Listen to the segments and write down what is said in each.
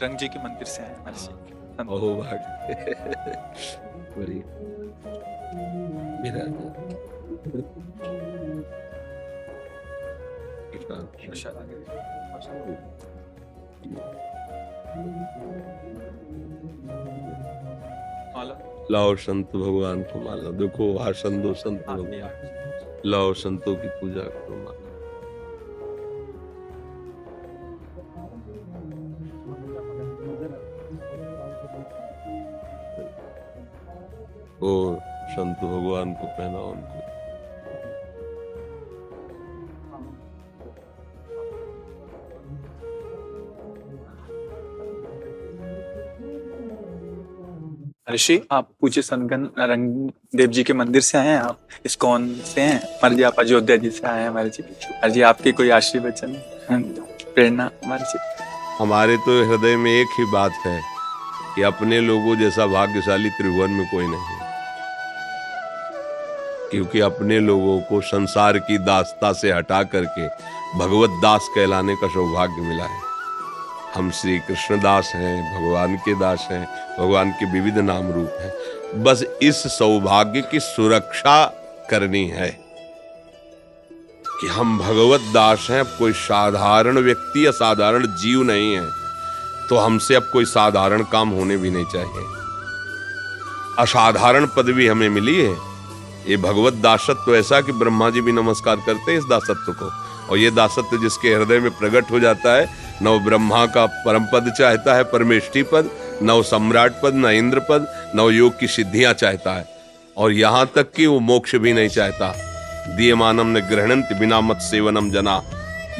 रंग जी के मंदिर से हैं महर्षि। ओहो भाग बड़ी मेरा माला। लाओ संत भगवान को माला, देखो आसन दो संत हाँ, भगवान, लाओ संतों की पूजा करो माला। और संत भगवान को पहनाओ उनको। ऋषि, आप पूज्य संतगण रंगदेव जी के मंदिर से आए हैं, आप इस्कॉन से हैं। हमारे जी आप अयोध्या जी से आए हैं हमारे जी। हमारे जी आपके कोई आशीर्वचन प्रेरणा हमारे जी। हमारे तो हृदय में एक ही बात है कि अपने लोगों जैसा भाग्यशाली त्रिभुवन में कोई नहीं है, क्योंकि अपने लोगों को संसार की दासता से हटा करके भगवत दास कहलाने का सौभाग्य मिला है। हम श्री कृष्ण दास हैं, भगवान के दास हैं, भगवान के विविध नाम रूप हैं। बस इस सौभाग्य की सुरक्षा करनी है कि हम भगवत दास हैं। अब कोई साधारण व्यक्ति या साधारण जीव नहीं है, तो हमसे अब कोई साधारण काम होने भी नहीं चाहिए। असाधारण पदवी हमें मिली है। ये भगवत दासत्व ऐसा कि ब्रह्मा जी भी नमस्कार करते हैं इस दासत्व को, और ये दासत्व जिसके हृदय में प्रकट हो जाता है, न वो ब्रह्मा का परम पद चाहता है, परमेष्ठी पद, न वो सम्राट पद, न इंद्र पद, न वो योग की सिद्धियां चाहता है, और यहां तक कि वो मोक्ष भी नहीं चाहता। दीयमानम न गृह्णन्ति बिना मत सेवनम जना।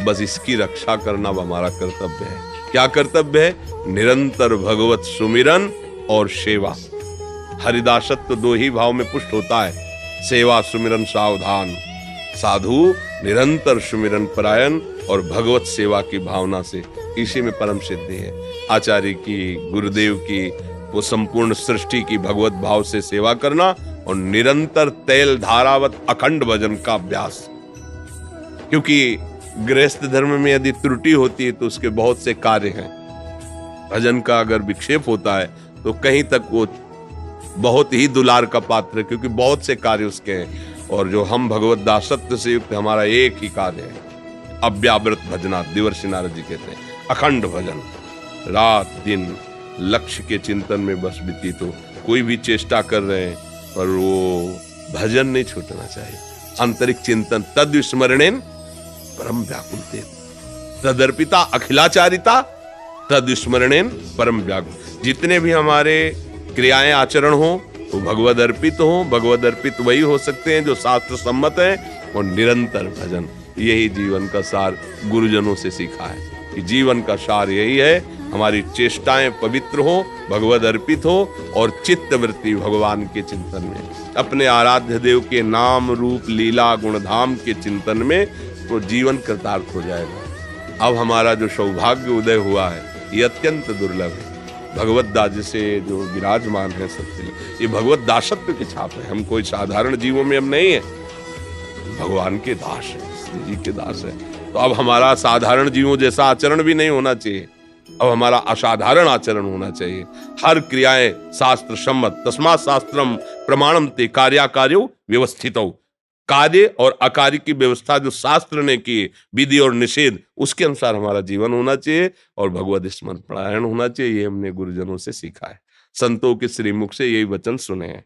बस इसकी रक्षा करना हमारा कर्तव्य है। क्या कर्तव्य है? निरंतर भगवत सुमिरन और सेवा। हरिदासत्व दो ही भाव में पुष्ट होता है, सेवा सुमिरन सावधान। साधु निरंतर सुमिरन परायण और भगवत सेवा की भावना से, इसी में परम सिद्धि है। आचार्य की, गुरुदेव की, वो संपूर्ण सृष्टि की भगवत भाव से सेवा करना, और निरंतर तेल धारावत अखंड भजन का अभ्यास। क्योंकि गृहस्थ धर्म में यदि त्रुटि होती है तो उसके बहुत से कार्य हैं। भजन का अगर विक्षेप होता है तो कहीं तक वो बहुत ही दुलार का पात्र है, क्योंकि बहुत से कार्य उसके हैं। और जो हम भगवत दासत्व से युक्त, हमारा एक ही कार्य है, अव्यावृत भजना। देवर्षि नारद जी कहते हैं अखंड भजन, रात दिन लक्ष्य के चिंतन में बस व्यतीत हो। कोई भी चेष्टा कर रहे हैं पर वो भजन नहीं छूटना चाहिए। आंतरिक चिंतन, तद विस्मरणेन परम व्याकुलते, तदर्पिता अखिलाचारिता तद विस्मरणेन परम व्याकुल। जितने भी हमारे क्रियाएं आचरण हो वो भगवद अर्पित हो। भगवद अर्पित वही हो सकते हैं जो शास्त्र सम्मत है, और निरंतर भजन। यही जीवन का सार गुरुजनों से सीखा है कि जीवन का सार यही है, हमारी चेष्टाएं पवित्र हो, भगवद अर्पित हो, और चित्त वृत्ति भगवान के चिंतन में, अपने आराध्य देव के नाम रूप लीला गुणधाम के चिंतन में, तो जीवन कृतार्थ हो जाएगा। अब हमारा जो सौभाग्य उदय हुआ है ये अत्यंत दुर्लभ है। भगवत दास से जो विराजमान है सत्य, ये भगवत दासत्व की छाप है। हम कोई साधारण जीवों में हम नहीं है, भगवान के दास है, श्री जी के दास है। तो अब हमारा साधारण जीवों जैसा आचरण भी नहीं होना चाहिए, अब हमारा असाधारण आचरण होना चाहिए। हर क्रियाएं शास्त्र सम्मत, तस्मात् शास्त्रम प्रमाणम ते कार्याकार्यो व्यवस्थितौ। कार्य और अकार्य की व्यवस्था जो शास्त्र ने की, विधि और निषेध, उसके अनुसार हमारा जीवन होना चाहिए, और भगवत स्मरण परायण होना चाहिए। ये हमने गुरुजनों से सीखा है, संतों के श्रीमुख से यही वचन सुने हैं।